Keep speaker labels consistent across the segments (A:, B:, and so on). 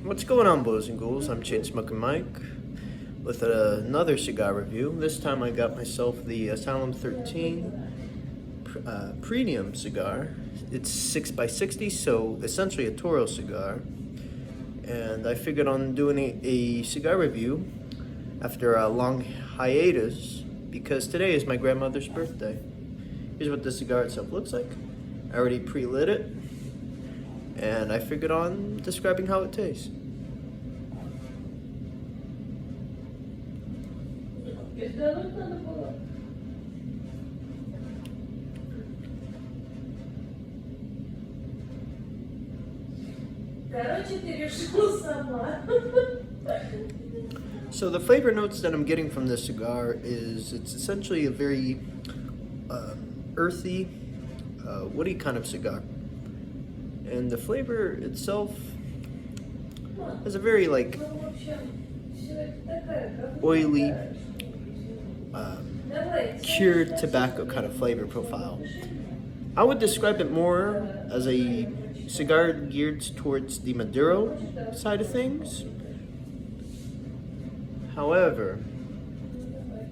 A: What's going on, boys and ghouls? I'm Chain Smoking Mike with another cigar review. This time I got myself the Asylum 13 premium cigar. It's 6x60, so essentially a Toro cigar. And I figured on doing a cigar review after a long hiatus because today is my grandmother's birthday. Here's what the cigar itself looks like. I already pre-lit it, and I figured on describing how it tastes. So the flavor notes that I'm getting from this cigar is it's essentially a very earthy, woody kind of cigar. And the flavor itself has a very oily, cured tobacco kind of flavor profile. I would describe it more as a cigar geared towards the Maduro side of things. However,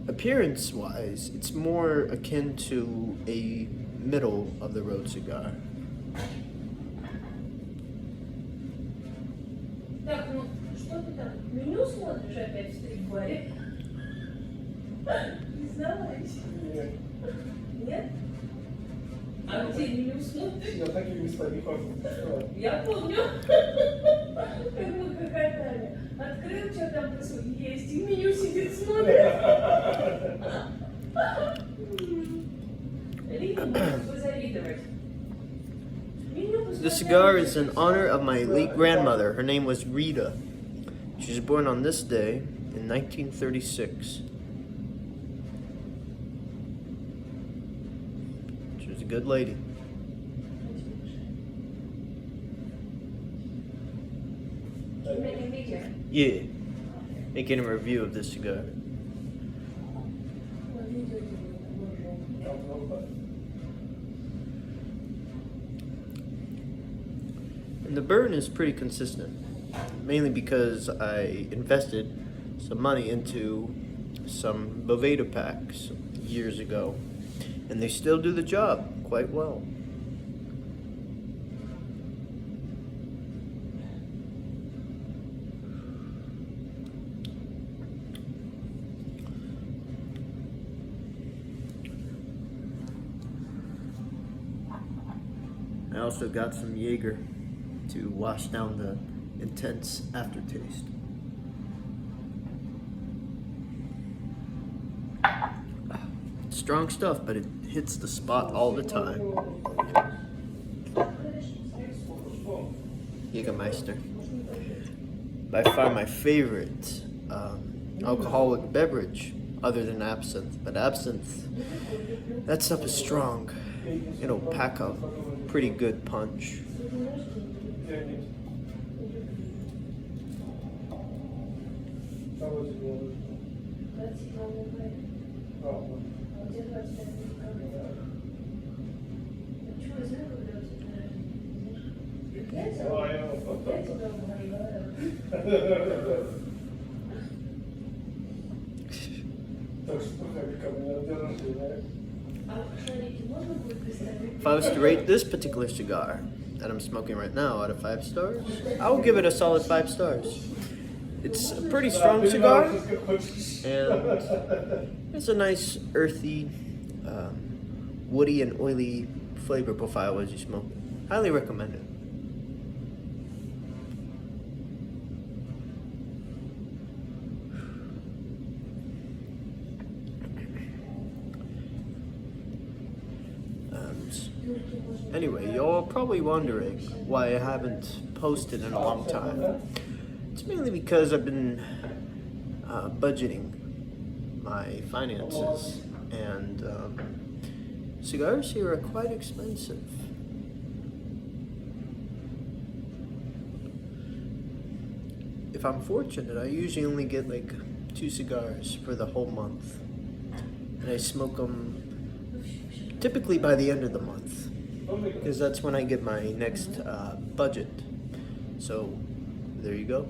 A: appearance-wise, it's more akin to a middle-of-the-road cigar.
B: Так, ну что ты там, меню смотришь опять в стрит-баре? Не знала еще? Нет? А где меню смотришь?
C: Я такие места не хожу.
B: Я помню. Как мы хохотали. Открыл, что там есть, и меню сидит, смотрит. Рите может позавидовать.
A: The cigar is in honor of my late grandmother. Her name was Rita. She was born on this day in 1936. She was a good lady. Yeah, making a review of this cigar. And the burn is pretty consistent, mainly because I invested some money into some Boveda packs years ago, and they still do the job quite well. I also got some Jaeger to wash down the intense aftertaste. Strong stuff, but it hits the spot all the time. Jägermeister. By far my favorite alcoholic beverage other than absinthe. But absinthe, that stuff is strong. It'll pack a pretty good punch. If I was to rate this particular cigar that I'm smoking right now out of 5 stars, I will give it a solid 5 stars. It's a pretty strong cigar, and it's a nice earthy, woody and oily flavor profile as you smoke it. Highly recommend it. Anyway, you're probably wondering why I haven't posted in a long time. It's mainly because I've been budgeting my finances, and cigars here are quite expensive. If I'm fortunate, I usually only get like 2 cigars for the whole month, and I smoke them typically by the end of the month, because that's when I get my next budget. So there you go.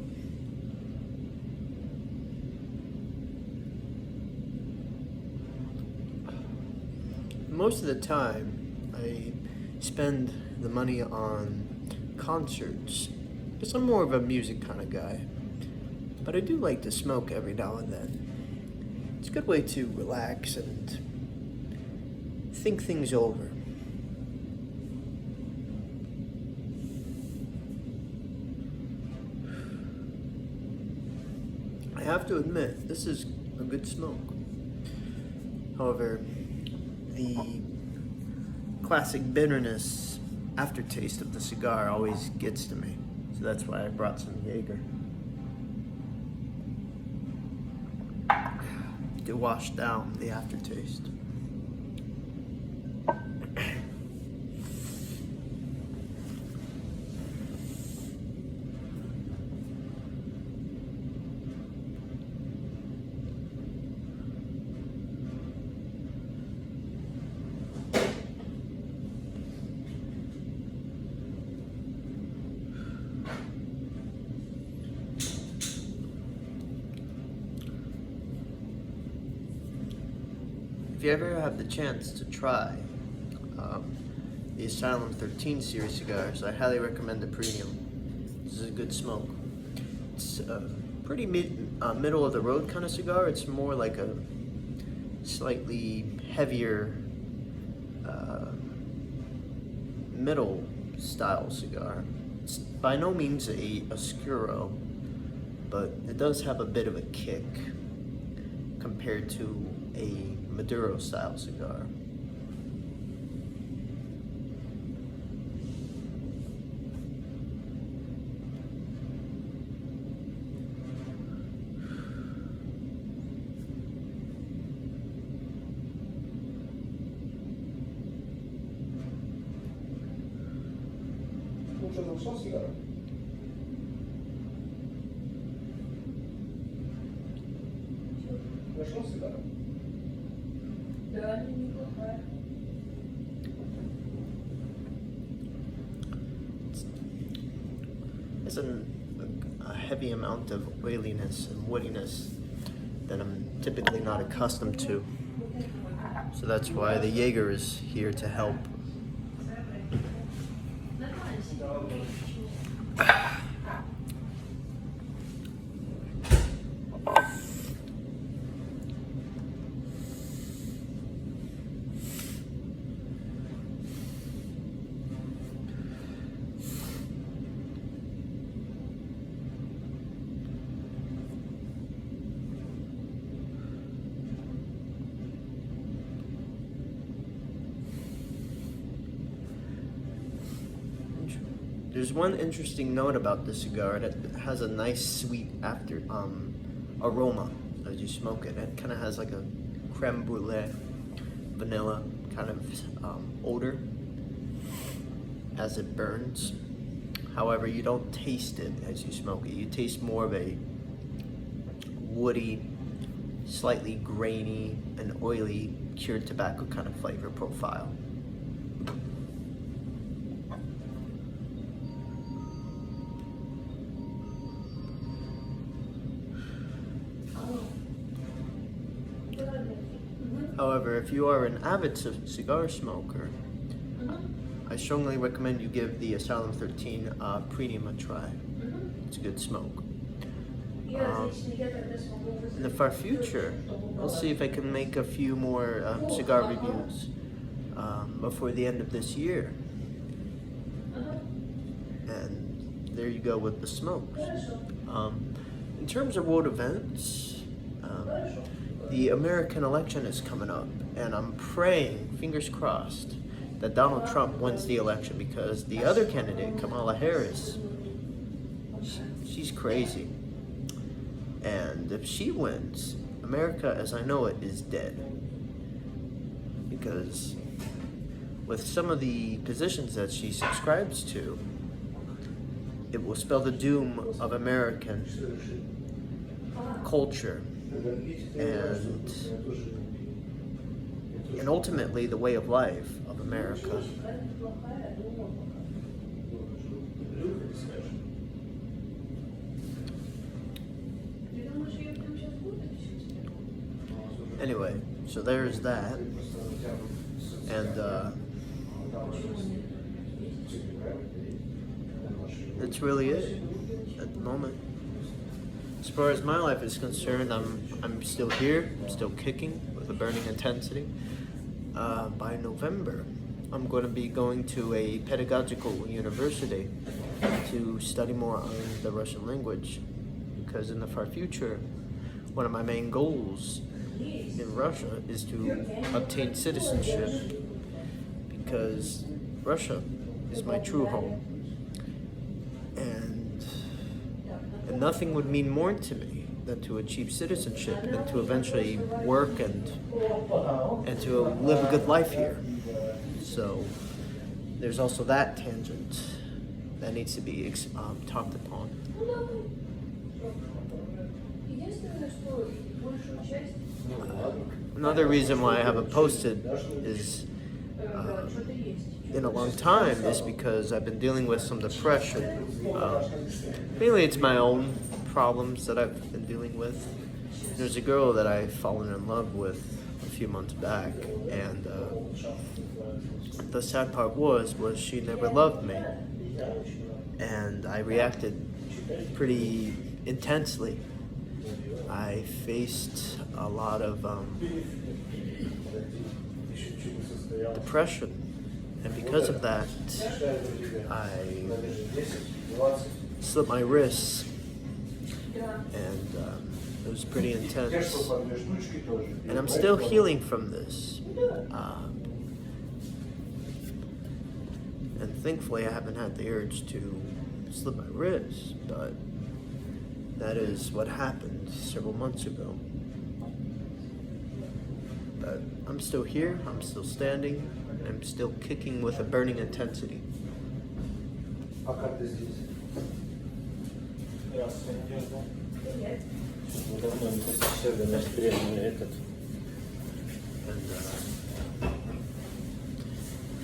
A: Most of the time, I spend the money on concerts, because I'm more of a music kind of guy. But I do like to smoke every now and then. It's a good way to relax and think things over. I have to admit, this is a good smoke. However, the classic bitterness aftertaste of the cigar always gets to me. So that's why I brought some Jaeger to wash down the aftertaste. If you ever have the chance to try the Asylum 13 series cigars, I highly recommend the premium. This is a good smoke. It's a pretty middle of the road kind of cigar. It's more like a slightly heavier middle style cigar. It's by no means a oscuro, but it does have a bit of a kick compared to a Maduro style cigar.
C: Muchos no son cigarros. No son cigarros.
B: Да, они неплохая.
A: It's a heavy amount of oiliness and woodiness that I'm typically not accustomed to. So that's why the Jaeger is here to help. There's one interesting note about this cigar that has a nice sweet after aroma as you smoke it. It kind of has like a creme brulee, vanilla kind of odor as it burns. However, you don't taste it as you smoke it. You taste more of a woody, slightly grainy and oily cured tobacco kind of flavor profile. However, if you are an avid cigar smoker, I strongly recommend you give the Asylum 13 Premium a try. It's a good smoke. In the far future, I'll see if I can make a few more cigar reviews before the end of this year. And there you go with the smokes. In terms of world events, the American election is coming up, and I'm praying, fingers crossed, that Donald Trump wins the election, because the other candidate, Kamala Harris, she's crazy. And if she wins, America as I know it is dead. Because with some of the positions that she subscribes to, it will spell the doom of American culture and ultimately the way of life of America. Anyway, so there's that. And that's really it at the moment. As far as my life is concerned, I'm still here. I'm still kicking with a burning intensity. By November, I'm going to be going to a pedagogical university to study more on the Russian language, because in the far future, one of my main goals in Russia is to obtain citizenship, because Russia is my true home, and nothing would mean more to me than to achieve citizenship and to eventually work and to live a good life here. So there's also that tangent that needs to be talked upon. Another reason why I haven't posted is in a long time is because I've been dealing with some depression. Mainly it's my own problems that I've been dealing with. There's a girl that I've fallen in love with a few months back, and the sad part was she never loved me, and I reacted pretty intensely. I faced a lot of depression, and because of that, I slit my wrists, and it was pretty intense. And I'm still healing from this. And thankfully, I haven't had the urge to slit my wrists, but that is what happened several months ago. But I'm still here, I'm still standing, I'm still kicking with a burning intensity.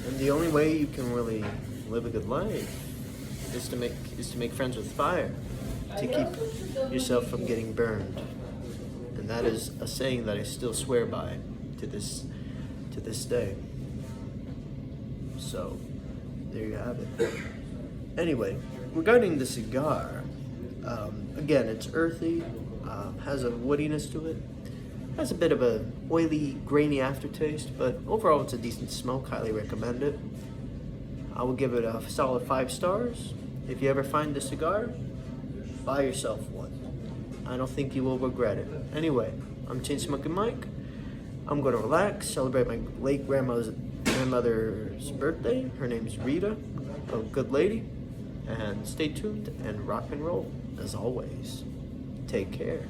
A: And the only way you can really live a good life is to make friends with fire, to keep yourself from getting burned. And that is a saying that I still swear by to this day. So there you have it. Anyway, regarding the cigar, again, it's earthy, has a woodiness to it, has a bit of a oily, grainy aftertaste, but overall it's a decent smoke. Highly recommend it. I will give it a solid 5 stars. If you ever find this cigar, buy yourself one. I don't think you will regret it. Anyway, I'm Chain Smoking Mike. I'm going to relax, celebrate my late grandmother's birthday. Her name's Rita, a good lady. And stay tuned and rock and roll, as always. Take care.